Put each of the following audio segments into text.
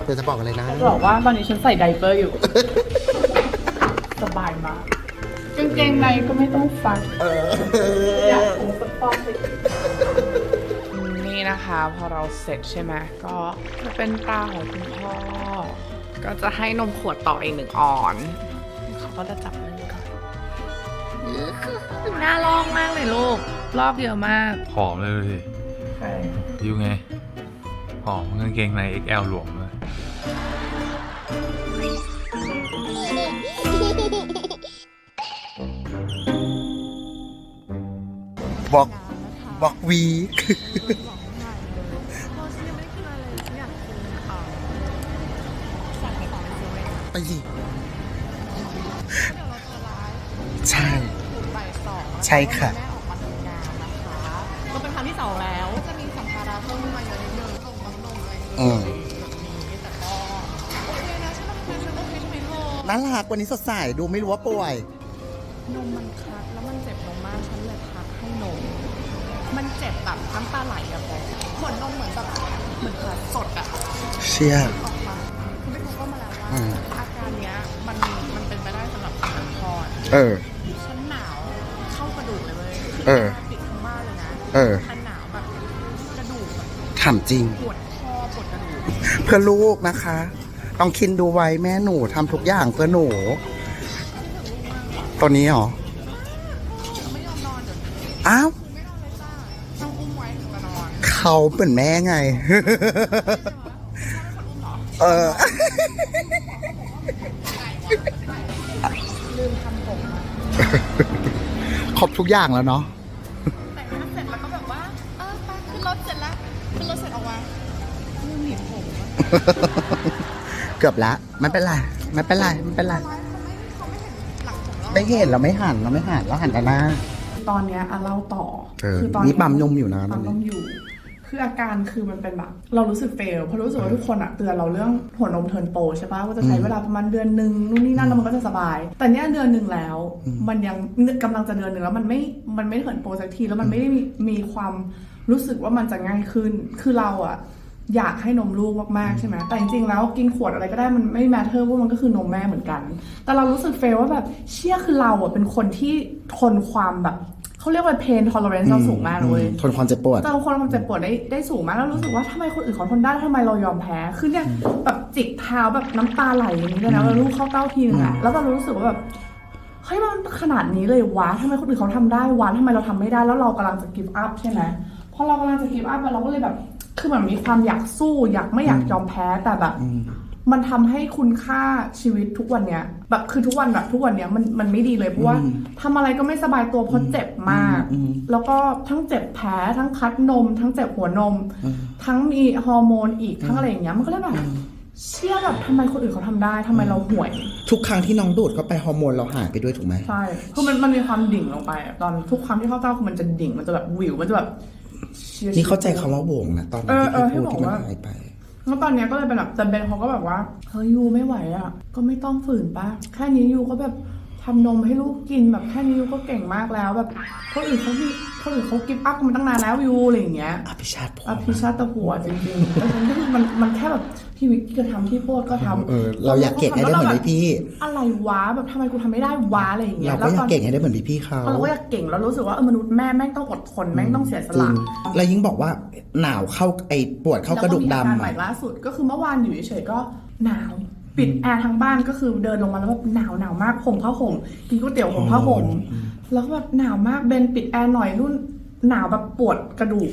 ธอจะบอกอะไรนะจะบอกว่าตอนนี้ฉันใส่ไดเปอร์อยู่ สบายมากกางเกงในก็ไม่ต้องซักอยากคงสปอร์ตนี่นะคะพอเราเสร็จใช่ไหมก็จะเป็นตาของคุณพ่อก็จะให้นมขวดต่ออีก1 ออนเขาก็จะจับมือก่อนน่าลอกมากเลยลูกลอกเยอะมาก ผอมเลยดูสิ ใช่ ยูไงผอมกางเกงใน XL หลวมเลย บอกวีไปสิใช่ใช่ค่ะก็เป็นครั้งที่2แล้วจะมีสัมภาระเพิ่มมาเยอะนิดนึงส่งน้ำนมอะไรแบบนี้แต่ก็โอเคนะฉันโอเคใช่ไหมลูก น่ารักวันนี้สดใสดูไม่รู้ว่าป่วย นมมันคัดแล้วมันเจ็บนมมากฉันเลยพักให้นมมันเจ็บแบบน้ำตาไหลอะแกเหมือนนมเหมือนคัดสดอะ เชี่ย ออกมาคุณไม่รู้ก็มาแล้วว่าอาการเนี้ยมันเป็นไปได้สำหรับคนคลอดฉันหนาวเข้ากระดูกเลยเว้ยปิดทั้งบ้านเลยนะมันหนาวแบบกระดูก ถามจริงปวดคอปวดกระดูกเพื่อลูกนะคะต้องคิดดูไว้แม่หนูทำทุกอย่างเพื่อหนูตอนนี้เหรอไม่ยอมนอนเดี๋ยวอ้าวไม่นอนเลยจ้าต้องอุ้มไว้ถึงจะนอนเขาเหมือนแม่ไงลืมทำผมครบทุกอย่างแล้วเนาะแต่งหน้าเสร็จแล้วก็แบบว่าไปขึ้นรถเสร็จแล้วขึ้นรถเสร็จออกมาลืมหนีบผมเกือบละไม่เป็นไรไม่เป็นไรไม่เป็นไรไม่เห็นเราไม่หันเราหันแต่หน้าตอนเนี้ยเล่าต่อคือตอนนี้ปั๊มนมอยู่นะปั๊มนมอยู่คืออาการคือมันเป็นแบบเรารู้สึกเฟลเพราะรู้สึกว่าทุกคนเตือนเราเรื่องหัวนมเทิร์นโปรใช่ปะว่าจะใช้เวลาประมาณเดือนนึงนู่นนี่นั่นแล้วมันก็จะสบายแต่เนี้ยเดือนนึงแล้วมันยังกำลังจะเดือนนึงแล้วมันไม่เทิร์นโปรสักทีแล้วมันไม่ได้มีความรู้สึกว่ามันจะง่ายขึ้นคือเราอยากให้นมลูกมากๆใช่ไหมแต่จริงๆแล้วกินขวดอะไรก็ได้มันไม่แมทเทอร์ว่ามันก็คือนมแม่เหมือนกันแต่เรารู้สึกเฟลว่าแบบเชื่อคือเราเป็นคนที่ทนความแบบเขาเรียกว่า pain tolerance เราสูงมากเลยทนความเจ็บปวดแต่คนความเจ็บปวดได้สูงมากแล้วรู้สึกว่าทำไมคนอื่นเขาทนได้ทำไมเรายอมแพ้คือเนี่ยแบบจิกเท้าแบบน้ำตาไหลอย่างนี้เลยนะแล้วลูกเข้าเต้าทีนึงแล้วเรารู้สึกว่าแบบเฮ้ยมันขนาดนี้เลยวะทำไมคนอื่นเขาทำได้วะทำไมเราทำไม่ได้แล้วเรากำลังจะ give up ใช่ไหมพอเรากำลังจะ give up เราก็เลยแบบคือเหมือนมีความอยากสู้ไม่อยากยอมแพ้แต่แบบมันทำให้คุณค่าชีวิตทุกวันเนี้ยแบบคือทุกวันเนี้ยมันไม่ดีเลยเพราะว่าทำอะไรก็ไม่สบายตัวเพราะเจ็บมากแล้วก็ทั้งเจ็บแผลทั้งคัดนมทั้งเจ็บหัวนมทั้งมีฮอร์โมนอีกทั้งอะไรอย่างเงี้ยมันก็เลยแบบเชื่อแบบทำไมคนอื่นเขาทำได้ทำไมเราห่วยทุกครั้งที่น้องดูดเข้าไปฮอร์โมนเราหายไปด้วยถูกไหมใช่คือมันมีความดิ่งลงไปตอนทุกครั้งที่เข้าเต้าคือมันจะดิ่งมันจะแบบวิวมันจะแบบนี่เข้าใจคำว่าโบงนะตอนที่พูดที่มันหายไปแล้วตอนนี้ก็เลยเป็นแบบแต่เบนเขาก็แบบว่าเฮ้ยยูไม่ไหวก็ไม่ต้องฝืนป่ะแค่นี้ยูก็แบบทำนมให้ลูกกินแบบแค่นี้ยูก็เก่งมากแล้วแบบคนอื่นเขากิฟต์อัพกันมาตั้งนานแล้วยูอะไรอย่างเงี้ยอภิชาติผัวจริงๆแล้วฉันก็คือมันแค่แบบพี่วิกก็ทำที่โพดก็ทำเราอยากเก่งให้ได้เหมือนพี่อะไรวะแบบทำไมกูทำไม่ได้วะอะไรอย่างเงี้ยเราก็อยากเก่งให้ได้เหมือนพี่เขาเราก็อยากเก่งแล้วรู้สึกว่ามนุษย์แม่งต้องอดทนแม่งต้องเสียสละแล้วยิ่งบอกว่าหนาวเข้าปวดเข้ากระดูกดำใหม่ล่าสุดก็คือเมื่อวานอยู่เฉยๆก็หนาวปิดแอร์ทั้งบ้านก็คือเดินลงมาแล้วแบบหนาวมากห่มผ้าห่มกินก๋วยเตี๋ยวห่มผ้าห่มแล้วก็แบบหนาวมากเบนปิดแอร์หน่อยรุ่นหนาวแบบปวดกระดูก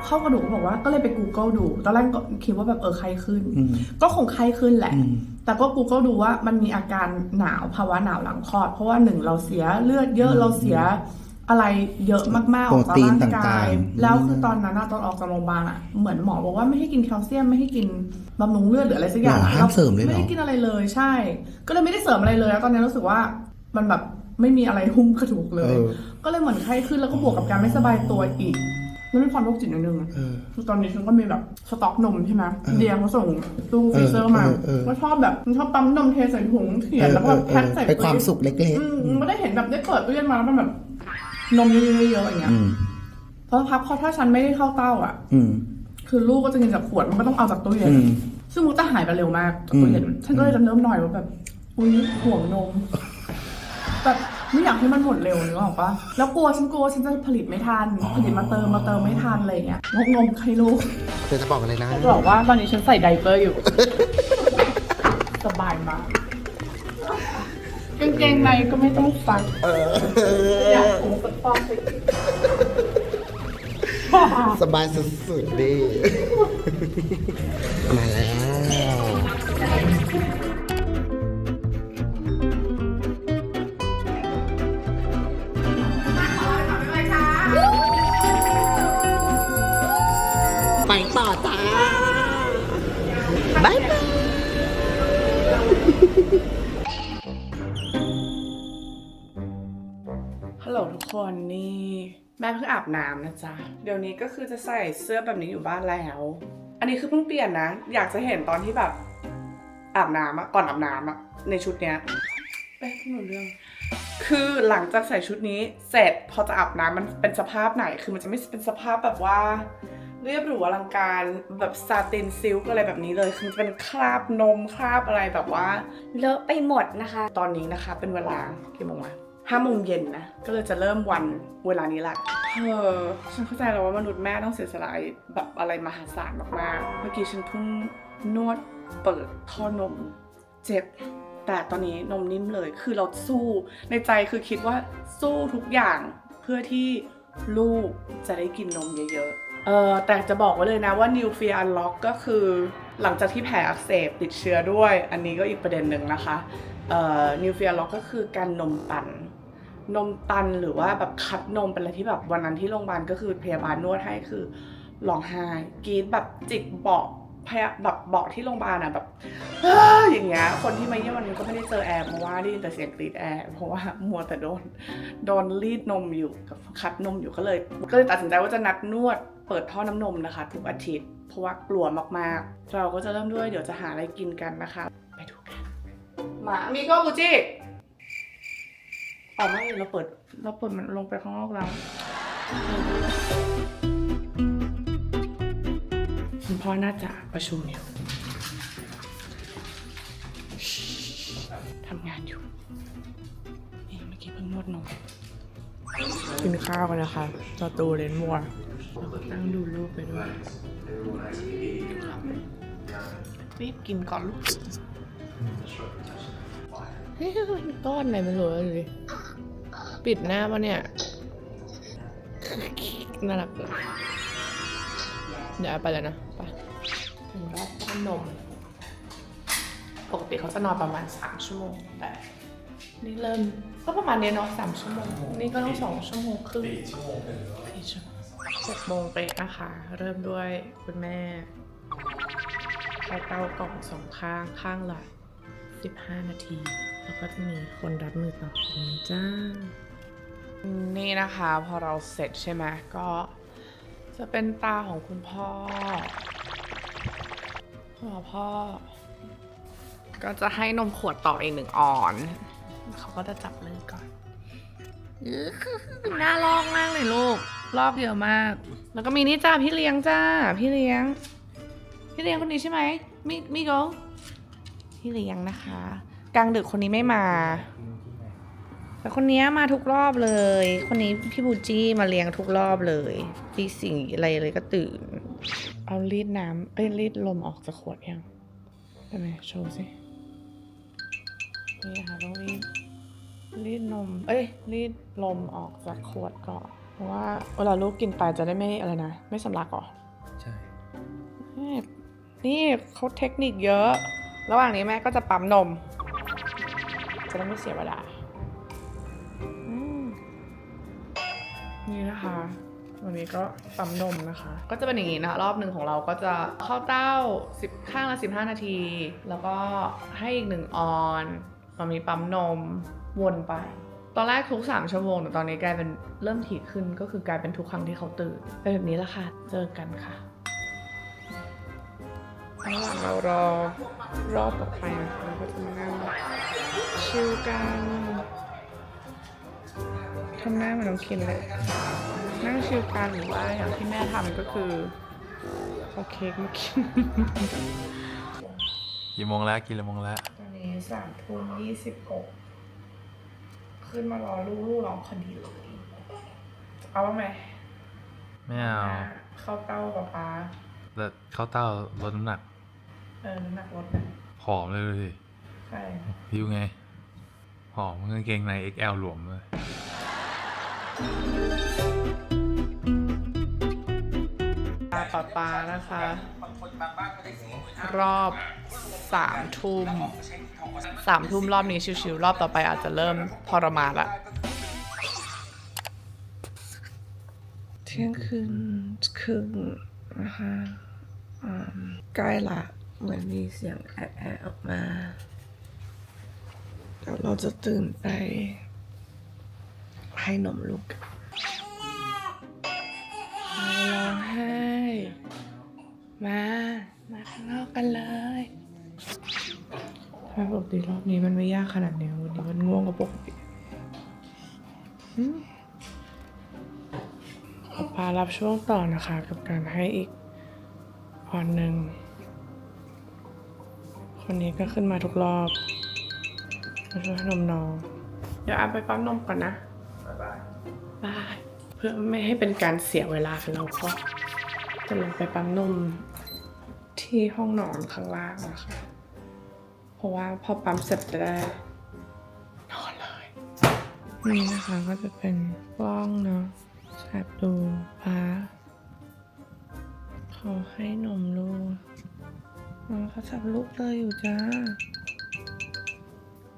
เข้ากระดูกบอกว่าก็เลยไป Google ดูตอนแรกก็คิดว่าแบบไข้ขึ้นก็คงไข้ขึ้นแหละแต่ก็ Google ดูว่ามันมีอาการหนาวภาวะหนาวหลังคลอดเพราะว่า1เราเสียเลือดเยอะเราเสียอะไรเยอะมากๆออกจากร่างกายแล้วคือตอนนั้นตอนออกจากโรงพยาบาลเหมือนหมอบอกว่าไม่ให้กินแคลเซียมไม่ให้กินบำรุงเลือดหรืออะไรสักอย่างห้ามเสริมเลยไม่ได้กินอะไรเลยใช่ก็เลยไม่ได้เสริมอะไรเลยแล้วตอนนี้รู้สึกว่ามันแบบไม่มีอะไรหุ้มกระดูกเลยก็เลยเหมือนไข้ขึ้นแล้วก็บวกกับการไม่สบายตัวอีกแล้วมีความโรคจิตนิดนึงคือตอนนี้ฉันก็มีแบบสต็อกนมใช่ไหมเดียเขาส่งตู้ฟรีเซอร์มาก็ชอบแบบชอบปั๊มนมเทใส่ถุงเขียนแล้วก็แพ็คใส่ไปความสุขเล็กๆไม่ได้เห็นแบบได้เปิดตู้เย็นมาแล้วมันแบบนมเยอะๆอย่างเงี้ยเพราะถ้าฉันไม่ได้เข้าเต้าคือลูกก็จะกินจากขวดมันก็ต้องเอาจากตู้เย็น ซึ่งมุกจะหายไปเร็วมากจากตัวเห็นฉันก็เลยจะเริ่มหน่อยว่าแบบอุ้ยห่วงนมแบบไม่อยากให้มันหมดเร็วนึกออกปะแล้วกลัวฉันจะผลิตไม่ทันผลิตมาเติมไม่ทันอะไรเงี้ยงกนมใครรู้ เธอจะบอกอะไรนะ จะบอกว่าตอนนี้ฉันใส่ไดเปอร์อยู่ สบายมากกางเกงในก็ไม่ต้องซักอยากผมสักฟองสิ สบายสุดๆดิมาแล้วไปต่อจ้าบายบายฮัลโหลทุกคนนี่แม่เพิ่งอาบน้ำนะจ๊ะเดี๋ยวนี้ก็คือจะใส่เสื้อแบบนี้อยู่บ้านแล้วอันนี้คือเพิ่งเปลี่ยนนะอยากจะเห็นตอนที่แบบอาบน้ำอะก่อนอาบน้ำอะในชุดเนี้ยไม่รู้เรื่องคือหลังจากใส่ชุดนี้เสร็จพอจะอาบน้ำมันเป็นสภาพไหนคือมันจะไม่เป็นสภาพแบบว่าเรียบหรูอลังการแบบซาตินซิลก์อะไรแบบนี้เลยคือมันเป็นคราบนมคราบอะไรแบบว่าเลอะไปหมดนะคะตอนนี้นะคะเป็นเวลากี่โมงอะ5 โมงเย็นนะก็เลยจะเริ่มวันเวลานี้แหละฉันเข้าใจแล้วว่ามนุษย์แม่ต้องเสียสละแบบอะไรมหาศาลมากๆเมื่อกี้ฉันเพิ่งนวดเปิดท่อนมเจ็บแต่ตอนนี้นมนิ่มเลยคือเราสู้ในใจคือคิดว่าสู้ทุกอย่างเพื่อที่ลูกจะได้กินนมเยอะๆแต่จะบอกไว้เลยนะว่า New Fear Unlock ก็คือหลังจากที่แผลอักเสบติดเชื้อด้วยอันนี้ก็อีกประเด็นหนึ่งนะคะNew Fear Unlock ก็คือการนมตันหรือว่าแบบคัดนมเป็นอะไรที่แบบวันนั้นที่โรงพยาบาลก็คือพยาบาลนวดให้คือร้องไห้กรี๊ดแบบจิกเบาะแบบเบาะที่โรงพยาบาลอ่ะแบบอย่างเงี้ยคนที่มาเยี่ยมวันนี้ก็ไม่ได้เจอแอร์เพราะว่าได้ยินแต่เสียงกรี๊ดแอร์เพราะว่ามัวแต่โดนรีดนมอยู่กับคัดนมอยู่ก็เลยตัดสินใจว่าจะนัดนวดเปิดท่อน้ำนมนะคะทุกอาทิตย์เพราะว่ากลัวมากๆเราก็จะเริ่มด้วยเดี๋ยวจะหาอะไรกินกันนะคะไปดูกันมามีก็บูจิไม่เราเปิดมันลงไปข้างนอกแล้วคุณพ่อน่าจะประชุมอยู่ทำงานอยู่นี่เมื่อกี้เพิ่งนวดนมกินข้าวกันนะคะสตูเลนมัวแล้วก็นั่งดูรูปไปด้วยรีบกินก่อนลูกเฮ้ยก้อนอะไรไม่รู้เลยปิดหน้าปะเนี่ยน่ารักเลยเดี๋ยวไปแล้วนะไปถึงรอบป้อนนมปกติเขาจะนอนประมาณ3 ชั่วโมงแต่นี่เริ่มก็ประมาณนี้เนาะ3 ชั่วโมงนี่ก็ต้อง2 ชั่วโมงครึ่ง4 ชั่วโมง6 โมงเป๊ะนะคะเริ่มด้วยคุณแม่เอาเตากล่อง2 ข้างละ15 นาทีแล้วก็จะมีคนรับมือต่อนี้จ้านี่นะคะพอเราเสร็จใช่ไหมก็จะเป็นตาของคุณพ่อก็จะให้นมขวดต่ออีก1 ออนเขาก็จะจับมือก่อนน่าลอกมากเลยลูกลอกเยอะมากแล้วก็มีนี่จ้าพี่เลี้ยงจ้าพี่เลี้ยงคนนี้ใช่ไหมมิโกพี่เลี้ยงนะคะกลางดึกคนนี้ไม่มาแต่คนนี้มาทุกรอบเลยคนนี้พี่บูจี้มาเลี้ยงทุกรอบเลยตี 4อะไรเลยก็ตื่นเอารีดน้ำรีดลมออกจากขวดยังได้ไหมโชว์สินี่ค่ะต้องรีดนมรีดลมออกจากขวดก่อนเพราะว่าเวลาลูกกินไปจะได้ไม่อะไรนะไม่สำลักหรอใช่นี่เขาเทคนิคเยอะระหว่างนี้แม่ก็จะปั๊มนมจะได้ไม่เสียเวลานี่นะคะวันนี้ก็ปั๊มนมนะคะก็จะเป็นอย่างนี้นะรอบหนึ่งของเราก็จะเข้าเต้าข้างละ15 นาทีแล้วก็ให้อีก1 ออนมีปั๊มนมวนไปตอนแรกทุก3 ชั่วโมงแต่ตอนนี้กลายเป็นเริ่มถี่ขึ้นก็คือกลายเป็นทุกครั้งที่เขาตื่นเป็นแบบนี้แหละค่ะเจอกันค่ะระหว่างเรารอบต่อไปนะคะเราก็จะมานั่งชิลกันทำหน้าเหมือนน้องคินเลยนั่งชิลกันหรือว่าอย่างที่แม่ทำก็คือเอาเค้กมากิน กี่โมงแล้วกี่โมงแล้ว ตอนนี้3:26ขึ้นมารอลูกร้องพอดีเลย เอาบ้างไหม ไม่เอา เข้าเต้าป๊า แต่เข้าเต้าลดน้ำหนัก น้ำหนักลดนะ ผอมเลยดูสิ ใช่ พิวไงผอมกางเกงใน XL หลวมเลย ป๊านะคะ รอบ3 ทุ่มรอบนี้ชิวๆรอบต่อไปอาจจะเริ่มทรมานละเที่ยงคืนครึ่งนะคะใกล้ละเหมือนมีเสียงแอะออกมาเดี๋ยวเราจะตื่นไปให้นมลูกไม่ร้องไห้มาข้างนอกกันเลยถ้าปกติรอบนี้มันไม่ยากขนาดนี้วันนี้มันง่วงกว่าปกติพารับช่วงต่อนะคะกับการให้อีกพรหนึ่งคนนี้ก็ขึ้นมาทุกรอบมาช่วยให้นมน้องเดี๋ยวอาไปปั๊มนมก่อนนะบายเพื่อไม่ให้เป็นการเสียเวลาเราก็จะลงไปปั๊มนมที่ห้องนอนข้างล่างนะคะเพราะว่าพอปั๊มเสร็จจะได้นอนเลยนี่นะคะก็จะเป็นกล้องเนาะแอบดูป้าขอให้นมลูกเขาจับลูกเลยอยู่จ้า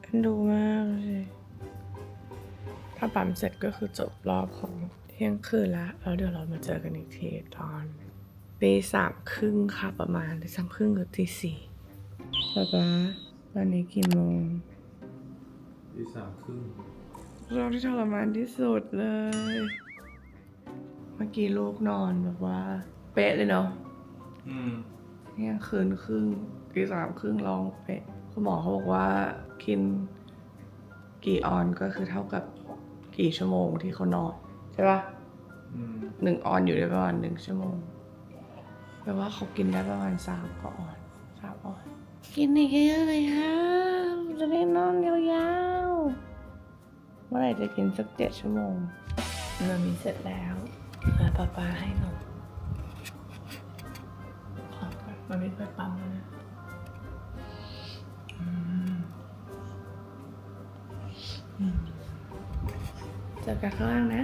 เอ็นดูมากเลยถ้าปั๊มเสร็จก็คือจบรอบของเที่ยงคืนแล้วเดี๋ยวเรามาเจอกันอีกทีตอน3:30ค่ะประมาณ3:30หรือ4ป๊าวันนี้กี่โมง 3:30 เราที่ทรมานที่สุดเลย เมื่อกี้ลูกนอนแบบว่าเป๊ะเลยเนาะเที่ยงคืนครึ่ง3:30ร้องเป๊ะคุณหมอเขาบอกว่ากินกี่ออนก็คือเท่ากับกี่ชั่วโมงที่เขานอนใช่ปะ1 ออนอยู่ได้ประมาณ1 ชั่วโมงแปลว่าเขากินได้ประมาณ3 ออนกินอีกเยอะเลยค่ะจะได้นอนยาวๆเมื่อไหร่จะกินสัก7 ชั่วโมงนอนมีเสร็จแล้วแล้วป๊าให้นมขอก่อนมันไม่เคยปั๊มแล้วนะเจอกันข้างล่างนะ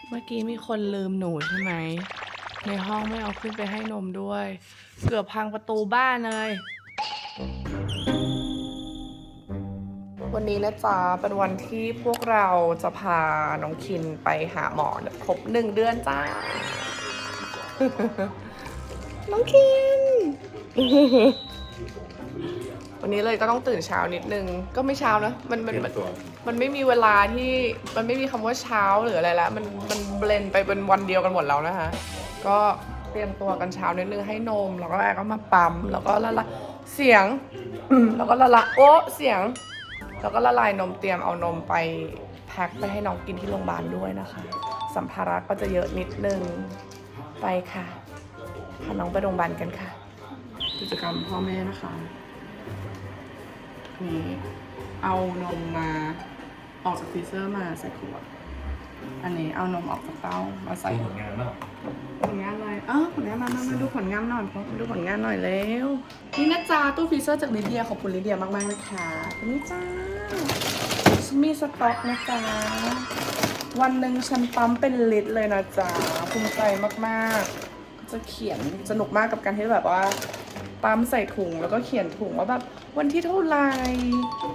เมื่อกี้มีคนลืมหนูใช่ไหมในห้องไม่เอาขึ้นไปให้นมด้วยเกือบพังประตูบ้านเลยวันนี้นะจ๊ะเป็นวันที่พวกเราจะพาน้องคินไปหาหมอครบ1 เดือนจ้า น้องคิน วันนี้เลยก็ต้องตื่นเช้านิดนึงก็ไม่เช้านะมันไม่มีเวลาที่มันไม่มีคำว่าเช้าหรืออะไรแล้วมันเบลนไปเป็นวันเดียวกันหมดแล้วนะคะก็เตรียมตัวกันเช้านิดนึงให้นมแล้วก็แอก็มาปั๊มแล้วก็ละเสียงแล้วก็ละโอ้เสียงแล้วก็ละลายนมเตรียมเอานมไปแพ็คไปให้น้องกินที่โรงพยาบาลด้วยนะคะสัมภาระก็จะเยอะนิดนึงไปค่ะพาน้องไปโรงพยาบาลกันค่ะกิจกรรมพ่อแม่นะคะนี่เอานมมาออกจากฟรีเซอร์มาใส่ขวดอันนี้เอานมออกจากเต้ามาใส่ผลงานเนาะผลงานอะไรผลงานมาดูผลงานหน่อยดูผลงานหน่อยเร็วนี่นะจ๊ะตู้ฟรีเซอร์จากลิเดียขอบคุณลิเดียมากๆนะคะนี่จ้ามีสต็อกนะจ๊ะวันหนึ่งฉันปั๊มเป็นลิตรเลยนะจ๊ะภูมิใจมากๆจะเขียนสนุกมากกับการที่แบบว่าปั๊มใส่ถุงแล้วก็เขียนถุงว่าแบบวันที่เท่าไร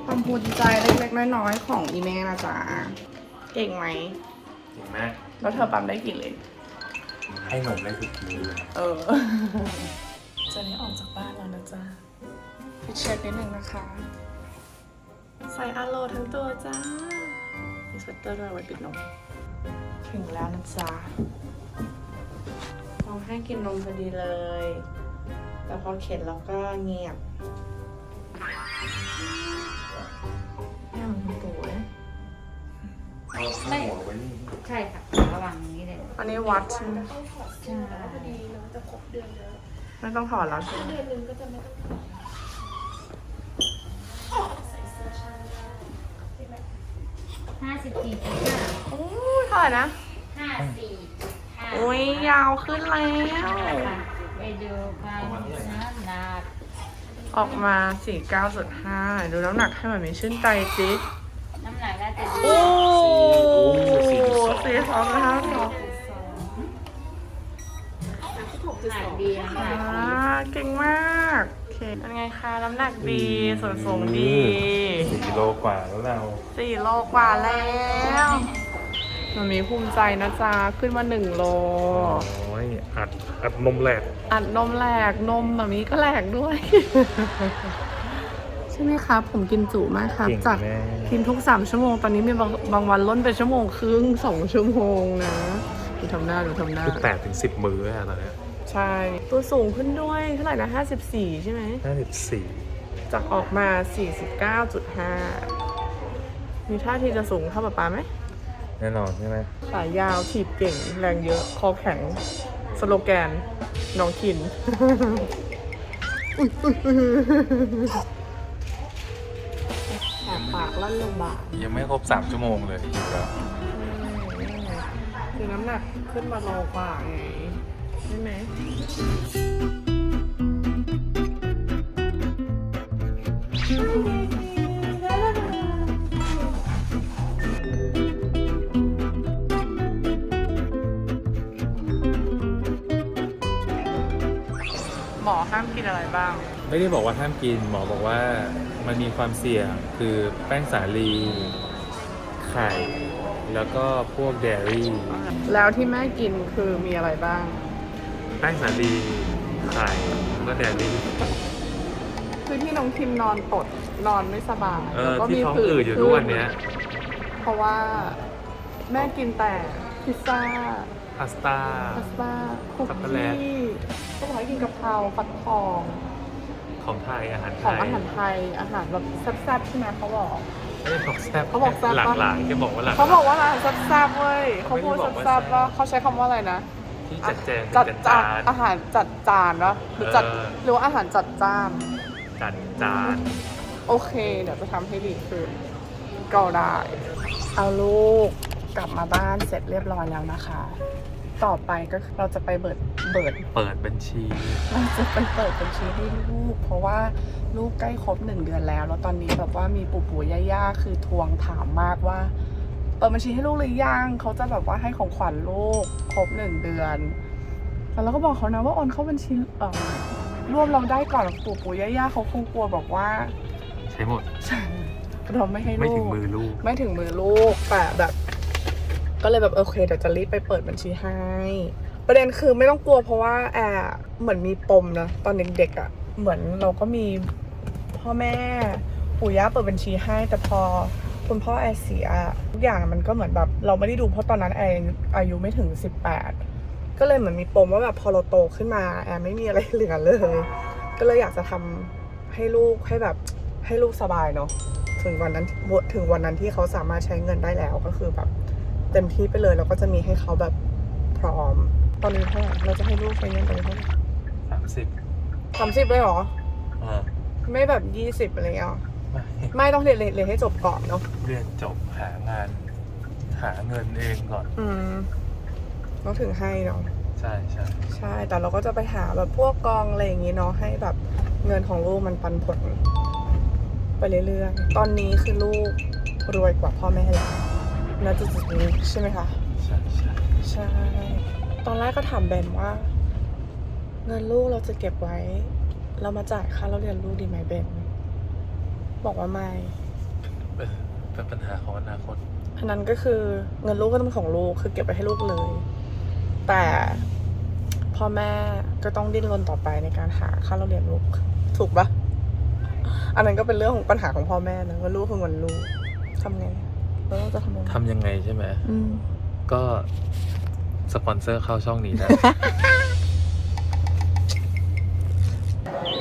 ความภูมิใจเล็กๆน้อยๆของอีเมนะจ๊ะเก่งไหมเก่งมาก แล้วเธอปั๊มได้กี่ลิตร ให้นมได้ทุกทีเลย จะได้ออกจากบ้านแล้วนะจ๊ะไปเช็คนิดนึงนะคะ ใส่อาโลทั้งตัวจ้ามีสเวตเตอร์ด้วยไว้ปิดนมถึงแล้วนะจ๊ะลองให้กินนมพอดีเลย แต่พอเข็นแล้วก็เงียบไม่เอาคุณปู่นะ ไม่หัวไว้นี่ ใช่ค่ะระหว่างนี้เลย อันนี้วัดใช่ไหม ใช่ พอดีเนาะจะครบเดือนแล้ว ไม่ต้องถอดแล้วใช่ไหม เดือนหนึ่งก็จะไม่ต้องใส่เสื้อชั้นได้54.5โอ้ยเท่าไหร่นะ 54.5 โอ้ยยาวขึ้นแล้ว ไปดูกันน้ำหนัก ออกมา 49.5 ดูน้ำหนักให้มันมีชื่นใจจิ น้ำหนักน่าจะ โอ้42นะคะ2 หนักดีนะคะ เก่งมากโอเคเป็นไงคะน้ำหนักดีส่วนสูงดี 4 โลกว่าแล้วเรา 4 โลกว่าแล้วมันมีภูมิใจนะจ๊ะขึ้นมา1 โล โอ้ยอัดนมแหลก อัดนมแหลกนมแบบนี้ก็แหลกด้วย ใช่ไหมครับ ผมกินจุมากครับ เก่ง จาก แม่ กินทุก3 ชั่วโมง ตอนนี้มีบางวันล้นเป็นชั่วโมงครึ่ง2 ชั่วโมงนะดูทำหน้า คือ8 ถึง 10 มื้ออะตอนเนี้ย ใช่ ตัวสูงขึ้นด้วยเท่าไหร่นะ54 ใช่ไหม 54 จากออกมา 49.5 มีท่าทีจะสูงเท่าป๊าไหม แน่นอนใช่ไหม สายยาวถีบเก่ง แรงเยอะ คอแข็ง สโลแกน น้องคิน แอบปากลั่นลงบาก ยังไม่ครบ 3 ชั่วโมงเลยอยู่แล้ว คือน้ำหนักขึ้นมาโลกว่าไงใช่ไหม หมอห้ามกินอะไรบ้าง ไม่ได้บอกว่าห้ามกินหมอบอกว่ามันมีความเสี่ยงคือแป้งสาลี ไข่ แล้วก็พวกเดรี่ แล้วที่แม่กินคือมีอะไรบ้าง แป้งสาลี ไข่แล้วก็เดรี่ คือที่น้องคิมนอนตดนอนไม่สบายแล้วก็ ที่ มี ท้อง ผื่ อืดอยู่ทุกวันเนี้ย เพราะว่าแม่กินแต่พิซซ่า พาสต้า พาสต้าคุก ช็อกโกแลต กี้ก็บอกให้กินกะเพราฟักทอง ของไทยอาหาร ข ไท อง ย อาหารไทยอาหารแบบแซ่บๆใช่ไหมเขาบอก ไม่ได้บอกแซ่บ เขาบอกแซ่บปะ หลากหลายจะบอกว่าหลากหลาย เขาบอกว่าร้านแซ่บๆเว้ยเขาพูด ไม่ได้บอกว่า แซ่บๆ แซ่บ ว่าเขาใช้คำว่าอะไรนะ ที่จัดแจง จัด จัด จา จาน น อาหารจัดจานวะหรือจัด เออ หรือว่าอาหารจัดจ้าน จัดจาน โอเค เดี๋ยวจะทำให้ดีขึ้นก็ได้ เอาลูกกลับมาบ้านเสร็จเรียบร้อยแล้วนะคะ ต่อไปก็คือเราจะไปเปิด เปิดบัญชี เราจะไปเปิดบัญชีให้ลูก เพราะว่าลูกใกล้ครบ1 เดือนแล้ว แล้วตอนนี้แบบว่ามีปู่ย่าคือทวงถามมากว่า เปิดบัญชีให้ลูกหรือยังเขาจะแบบว่าให้ของขวัญลูกครบ1 เดือนแล้วเราก็บอกเขานะว่าโอนเข้าบัญชีร่วมเราได้ก่อนปู่ย่าเขาคงกลัวบอกว่า ใช้หมด เราไม่ให้ลูก ไม่ถึงมือลูก ไม่ถึงมือลูกแต่แบบ ก็เลยแบบโอเคเดี๋ยวจะรีบไปเปิดบัญชีให้ ประเด็นคือไม่ต้องกลัวเพราะว่าแอร์เหมือนมีปมนะตอนเด็กๆอ่ะเหมือนเราก็มีพ่อแม่ปู่ย่าเปิดบัญชีให้แต่พอคุณพ่อแอร์เสียทุกอย่างมันก็เหมือนแบบเราไม่ได้ดูเพราะตอนนั้นแอร์อายุไม่ถึง18ก็เลยเหมือนมีปมว่าแบบพอเราโตขึ้นมาแอร์ไม่มีอะไรเหลือเลยก็เลยอยากจะทำให้ลูกให้แบบให้ลูกสบายเนาะถึงวันนั้นที่เขาสามารถใช้เงินได้แล้วก็คือแบบเต็มที่ไปเลยเราก็จะมีให้เขาแบบพร้อมตอนนี้เท่าไหร่เราจะให้ลูกใช้เงินตอนนี้เท่าไหร่ 30 30เลยเหรอ อ่า ไม่แบบ20อะไรเงี้ยหรอ ไม่ ไม่ต้องเรียนให้จบก่อนเนาะ เรียนจบหางาน หาเงินเองก่อน ต้องถึงให้เนาะ ใช่ใช่ ใช่แต่เราก็จะไปหาแบบพวกกองอะไรอย่างงี้เนาะให้แบบเงินของลูกมันปันผลไปเรื่อยๆตอนนี้คือลูกรวยกว่าพ่อแม่แล้วณจุดๆนี้ใช่ไหมคะ ใช่ใช่ ใช่ ตอนแรกก็ถามเบนว่า เงินลูกเราจะเก็บไว้ เรามาจ่ายค่าเราเรียนลูกดีไหมเบนบอกว่าไม่ เป็นปัญหาของอนาคต อันนั้นก็คือเงินลูกก็ต้องเป็นของลูกคือเก็บไว้ให้ลูกเลย แต่พ่อแม่ก็ต้องดิ้นรนต่อไปในการหาค่าเราเรียนลูกถูกปะอันนั้นก็เป็นเรื่องของปัญหาของพ่อแม่นะว่าลูกคือเงินลูกทำไงแล้วเราจะทำยังไง ทำยังไงใช่ไหม ก็สปอนเซอร์เข้าช่องนี้นะ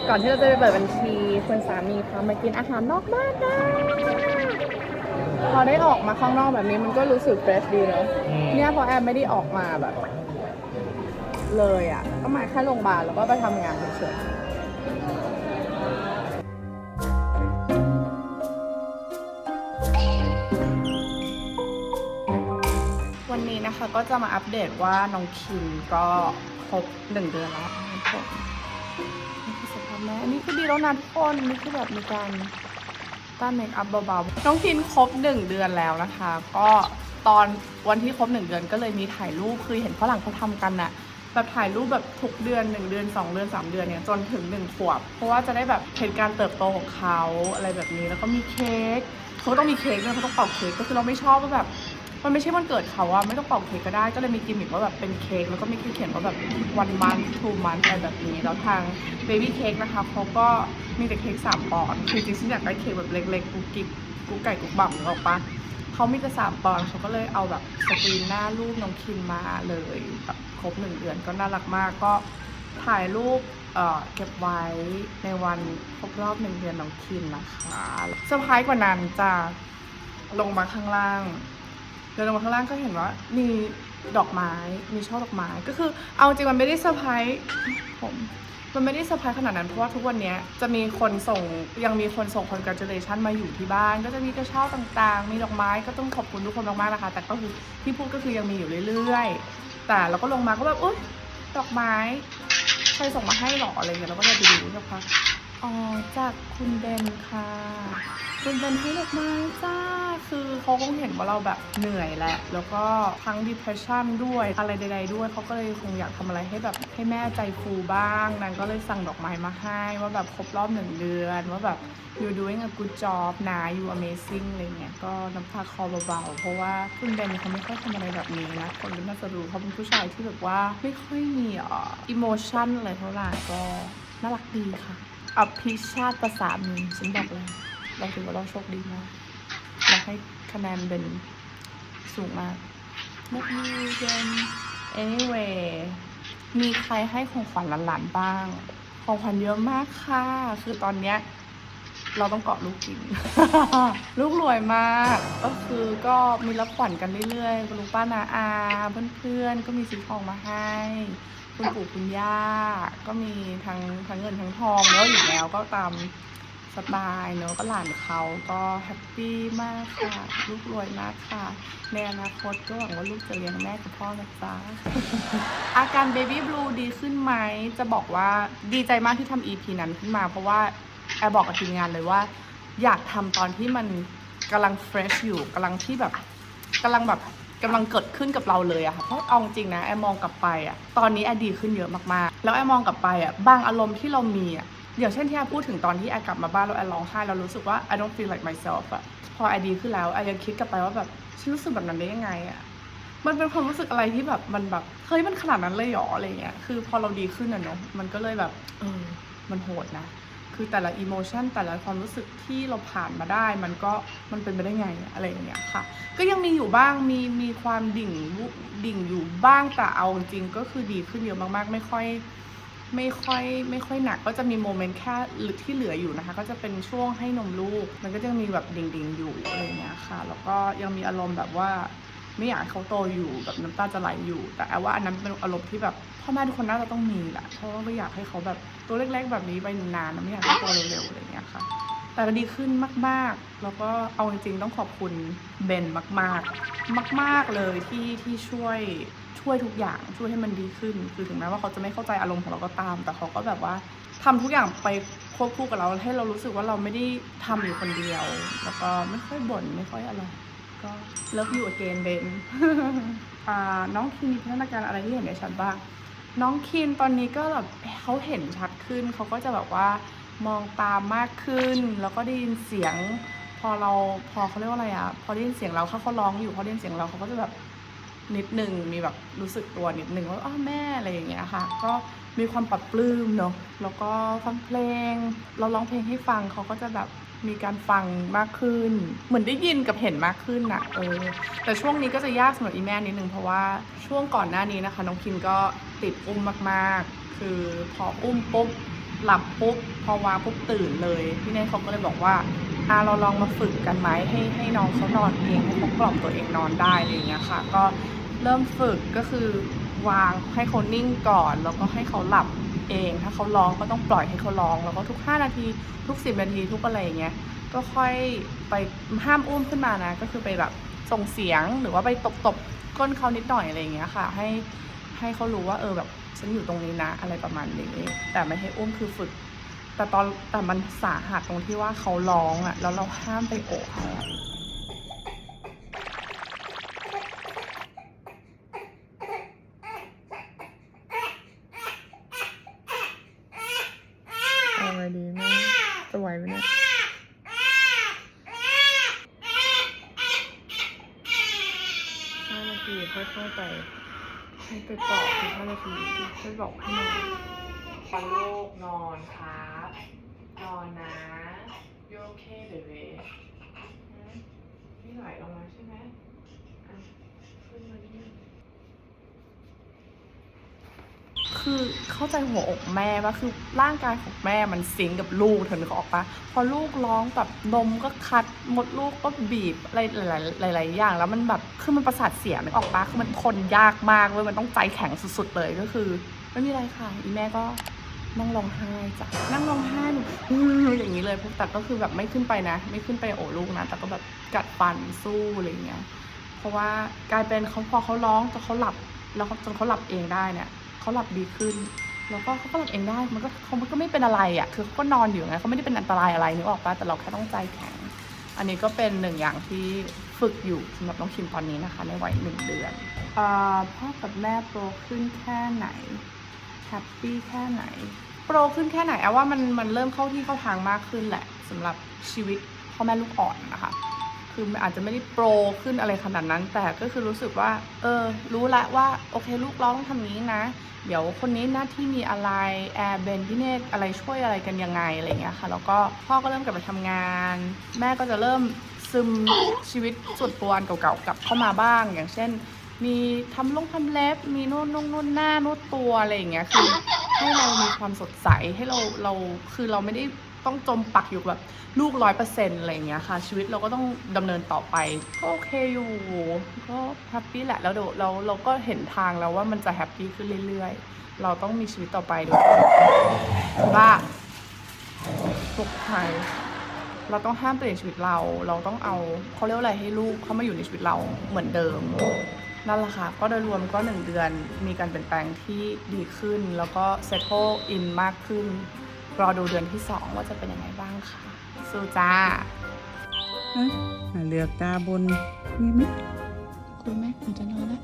ก่อนที่เราจะไปเปิดบัญชีคุณสามีพามากินอาหารนอกบ้านนะพอได้ออกมาข้างนอกแบบนี้มันก็รู้สึกเฟรชดีเนาะ อืม เนี่ยพอแอมไม่ได้ออกมาแบบ เลยอ่ะก็มาแค่โรงพยาบาลแล้วก็ไปทำงานเฉยวันนี้นะคะก็จะมาอัปเดตว่าน้องคิมก็ครบ1 เดือนแล้วทุกคนนี่คือสภาพแม่อันนี้คือดีแล้วนะทุกคนนี่คือแบบมีการต้านเมคอัพเบาๆน้องคิมครบ1 เดือนแล้วนะคะก็ตอนวันที่ครบ1 เดือนก็เลยมีถ่ายรูปคือเห็นฝรั่งเขาทำกันน่ะแบบถ่ายรูปแบบทุกเดือน1 เดือน2 เดือน3 เดือนเนี่ยจนถึง1 ขวบเพราะว่าจะได้แบบเห็นการเติบโตของเขาอะไรแบบนี้แล้วก็มีเค้กเขาต้องมีเค้กด้วยเขาต้องเป่าเค้กก็คือเราไม่ชอบว่าแบบมันไม่ใช่วันเกิดเขาอะไม่ต้องเป่าเค้กก็ได้ก็เลยมีกิมมิคว่าแบบเป็นเค้กแล้วก็มีเขียนว่าแบบ1 month 2 month อะไรแบบนี้แล้วทาง baby cake นะคะเขาก็มีแต่เค้ก3 ปอนด์คือจริงๆฉันอยากได้เค้กแบบเล็กๆกุ๊กกิ๊กกุ๊กไก่กุ๊กบั่มนึกออกปะเขามีแต่3 ปอนด์เขาก็เลยเอาแบบสกรีนหน้ารูปน้องคิมมาเลยแบบครบ1 เดือนก็น่ารักมากก็ถ่ายรูปเก็บไว้ในวันครบรอบ1 เดือนน้องคิมนะคะเซอร์ไพรส์กว่านั้นจะลงมาข้างล่างเดินลงมาข้างล่างก็เห็นว่ามีดอกไม้มีช่อดอกไม้ก็คือเอาจริงมันไม่ได้เซอร์ไพรส์มันไม่ได้เซอร์ไพรส์ขนาดนั้นเพราะว่าทุกวันนี้จะมีคนส่งยังมีคนส่ง congratulation มาอยู่ที่บ้านก็จะมีกระเช้าต่างๆมีดอกไม้ก็ต้องขอบคุณทุกคนมากๆนะคะแต่ก็คือที่พูดก็คือยังมีอยู่เรื่อยๆแต่เราก็ลงมาก็แบบอุ๊ยดอกไม้ใครส่งมาให้หรออะไรเงี้ยเราก็จะไปดูสักพักอ๋อจากคุณเบนค่ะคุณเบนให้ดอกไม้จ้าคือเขาคงเห็นว่าเราแบบเหนื่อยแหละแล้วก็ทั้ง depression ด้วยอะไรใดๆด้วยเขาก็เลยคงอยากทำอะไรให้แบบให้แม่ใจฟูบ้างนางก็เลยสั่งดอกไม้มาให้ว่าแบบครบรอบ1 เดือนว่าแบบ you doing a good job นะ you amazing อะไรเงี้ยก็น้ำตาคลอเบาๆเพราะว่าคุณเบนเขาไม่ค่อยทำอะไรแบบนี้นะคนก็น่าจะรู้เขาเป็นผู้ชายที่แบบว่าไม่ค่อยมีemotion อะไรเท่าไหร่ก็น่ารักดีค่ะอภิชาติประสามีฉันบอกเลยเราถือว่าเราโชคดีมากเราให้คะแนนเป็นสูงมากนักมีเกน anyway มีใครให้ของขวัญหลานๆบ้างของขวัญเยอะมากค่ะคือตอนเนี้ยเราต้องเกาะลูกกิน ลูกรวยมากก็คือก็มีรับขวัญกันเรื่อยๆคุณลุงป้านาอาเพื่อนๆก็มีซื้อของมาให้คุณปู่คุณย่าก็มีทั้งเงินทั้งทองเนอะอยู่แล้วก็ตามสไตล์เนอะก็หลานเขาก็แฮปปี้มากค่ะลูกรวยมากค่ะในอนาคตก็หวังว่าลูกจะเลี้ยงแม่กับพ่อนะจ๊ะ อาการ Baby Blue ดีขึ้นไหมจะบอกว่าดีใจมากที่ทำ EP นั้นขึ้นมาเพราะว่าแอบบอกกับทีมงานเลยว่าอยากทำตอนที่มันกำลัง fresh อยู่กำลังเกิดขึ้นกับเราเลยอะค่ะเพราะเอาจริงนะแอบมองกลับไปอะตอนนี้แอบดีขึ้นเยอะมากๆแล้วแอบมองกลับไปอะบางอารมณ์ที่เรามีอะอย่างเช่นที่แอบพูดถึงตอนที่แอบกลับมาบ้านแล้วแอบร้องไห้เรารู้สึกว่า I don't feel like myself อะพอแอบดีขึ้นแล้วแอบยังคิดกลับไปว่าแบบฉันรู้สึกแบบนั้นได้ยังไงอะมันเป็นความรู้สึกอะไรที่แบบมันแบบเฮ้ยมันขนาดนั้นเลยหรออะไรเงี้ยคือพอเราดีขึ้นอะเนาะมันก็เลยแบบมันโหดนะคือแต่ละอิโมชันแต่ละความรู้สึกที่เราผ่านมาได้มันเป็นไปได้ไงอะไรอย่างเงี้ยค่ะก็ยังมีอยู่บ้างมีความดิ่งอยู่บ้างแต่เอาจริงก็คือดีขึ้นเยอะมากๆไม่ค่อยหนักก็จะมีโมเมนต์แค่ที่เหลืออยู่นะคะก็จะเป็นช่วงให้นมลูกมันก็จะมีแบบดิ่งอยู่อะไรเงี้ยค่ะแล้วก็ยังมีอารมณ์แบบว่าไม่อยากให้เขาโตอยู่แบบน้ำตาจะไหลอยู่แต่ว่าอันนั้นเป็นอารมณ์ที่แบบพ่อแม่ทุกคนน่าจะต้องมีแหละเพราะว่าไม่อยากให้เขาแบบตัวเล็กๆแบบนี้ไปนานๆไม่อยากให้โตเร็วๆอะไรเงี้ยค่ะแต่ก็ดีขึ้นมากๆแล้วก็เอาจริงๆต้องขอบคุณเบนมากๆเลยที่ช่วยทุกอย่างช่วยให้มันดีขึ้นคือถึงแม้ว่าเขาจะไม่เข้าใจอารมณ์ของเราก็ตามแต่เขาก็แบบว่าทำทุกอย่างไปควบคู่กับเราให้เรารู้สึกว่าเราไม่ได้ทำอยู่คนเดียวแล้วก็ไม่ค่อยบ่นไม่ค่อยอะไรก็ love you again เบน น้องคินมีพัฒนาการอะไรที่เห็นได้ชัดบ้างน้องคินตอนนี้ก็แบบเขาเห็นชัดขึ้นเขาก็จะแบบว่ามองตามมากขึ้นแล้วก็ได้ยินเสียงพอเขาเรียกว่าอะไรอ่ะพอได้ยินเสียงเราเขาร้องอยู่พอได้ยินเสียงเราเขาก็จะแบบนิดนึงมีแบบรู้สึกตัวนิดนึงว่าอ้าวแม่อะไรอย่างเงี้ยค่ะก็มีความปรับปลื้มเนาะแล้วก็ฟังเพลงเราร้องเพลงให้ฟังเขาก็จะแบบมีการฟังมากขึ้นเหมือนได้ยินกับเห็นมากขึ้นนะแต่ช่วงนี้ก็จะยากสำหรับอีแม่นิดนึงเพราะว่าช่วงก่อนหน้านี้นะคะน้องคินก็ติดอุ้มมากๆคือพออุ้มปุ๊บหลับปุ๊บพอวางปุ๊บตื่นเลยพี่เนยเขาก็เลยบอกว่าเราลองมาฝึกกันไหมให้น้องเขานอนเองให้เขากล่อมตัวเองนอนได้อะไรอย่างเงี้ยค่ะก็เริ่มฝึกก็คือ วางให้เขานิ่งก่อนแล้วก็ให้เขาหลับเองถ้าเขาร้องก็ต้องปล่อยให้เขาร้องแล้วก็ทุก5นาทีทุก10นาทีทุกอะไรอย่างเงี้ยก็ค่อยไปห้ามอุ้มขึ้นมานะก็คือไปแบบส่งเสียงหรือว่าไปตบก้นเขานิดหน่อยอะไรอย่างเงี้ยค่ะให้เขารู้ว่าแบบฉันอยู่ตรงนี้นะอะไรประมาณนี้แต่ไม่ให้อุ้มคือฝึกแต่มันสาหัสตรงที่ว่าเขาร้องอ่ะแล้วเราห้ามไปโอบเขาอะไรดีแม่จะไหวไหมเนี่ย5 นาทีค่อยๆไปให้ไปปลอบอีก5 นาทีค่อยบอกให้นอนพอลูกนอนครับนอนนะโอเคเบบีไม่ไหลลงมาใช่ไหมขึ้นมาดิคือเข้าใจหัวอกแม่ว่าคือร่างกายของแม่มันซิงกับลูกเธอนึกออกปะพอลูกร้องแบบนมก็คัดมดลูกก็บีบอะไรหลายๆอย่างแล้วมันแบบคือมันประสาทเสียนึกออกปะคือมันทนยากมากเว้ยมันต้องใจแข็งสุดๆเลยก็คือไม่มีอะไรค่ะอีแม่ก็นั่งร้องไห้จ้ะนั่งร้องไห้อย่างนี้เลยแต่ก็คือแบบไม่ขึ้นไปนะไม่ขึ้นไปโอบลูกนะแต่ก็แบบกัดฟันสู้อะไรอย่างเงี้ยเพราะว่ากลายเป็นพอเขาร้องจนเขาหลับแล้วจนเขาหลับเองได้เนี่ยเขาหลับดีขึ้นแล้วก็เขาก็หลับเองได้มันก็ไม่เป็นอะไรอ่ะคือเขาก็นอนอยู่ไงเขาไม่ได้เป็นอันตรายอะไรนึกออกปะแต่เราแค่ต้องใจแข็งอันนี้ก็เป็นหนึ่งอย่างที่ฝึกอยู่สำหรับน้องคิมตอนนี้นะคะในวัย1 เดือนพ่อกับแม่โตขึ้นแค่ไหนแฮปปี้แค่ไหนโปรขึ้นแค่ไหนว่ามันเริ่มเข้าที่เข้าทางมากขึ้นแหละสำหรับชีวิตพ่อแม่ลูกอ่อนนะคะคืออาจจะไม่ได้โปรขึ้นอะไรขนาดนั้นแต่ก็คือรู้สึกว่ารู้แล้วว่าโอเคลูกร้องทำนี้นะเดี๋ยวคนนี้หน้าที่มีอะไรแอร์เบนพี่เนตอะไรช่วยอะไรกันยังไงอะไรเงี้ยค่ะแล้วก็พ่อก็เริ่มกลับไปทำงานแม่ก็จะเริ่มซึมชีวิตส่วนตัวอันเก่าๆกลับเข้ามาบ้างอย่างเช่นมีทำเล็บมีนู่นหน้านวดตัวอะไรอย่างเงี้ยคือให้เรามีความสดใสให้เราคือเราไม่ได้ต้องจมปักอยู่แบบลูก100%อะไรอย่างเงี้ยค่ะชีวิตเราก็ต้องดำเนินต่อไปก็โอเคอยู่ก็แฮปปี้แหละแล้วเราก็เห็นทางแล้วว่ามันจะแฮปปี้ขึ้นเรื่อยๆเราต้องมีชีวิตต่อไปด้วยว่าทุกไทยเราต้องห้ามเปลี่ยนชีวิตเราต้องเอาเขาเรียกว่าอะไรให้ลูกเขามาอยู่ในชีวิตเราเหมือนเดิมนั่นแหละค่ะก็โดยรวมก็1 เดือนมีการเปลี่ยนแปลงที่ดีขึ้นแล้วก็ settle in มากขึ้นรอดูเดือนที่2ว่าจะเป็นยังไงบ้างค่ะสู้จ้าเลือกตาบนมีไหมคุยไหมหนูจะนอนแล้ว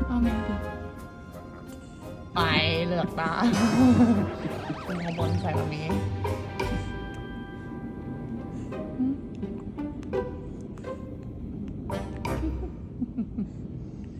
เอาไงดีไปเลือกตาคุณบนใส่แบบนี้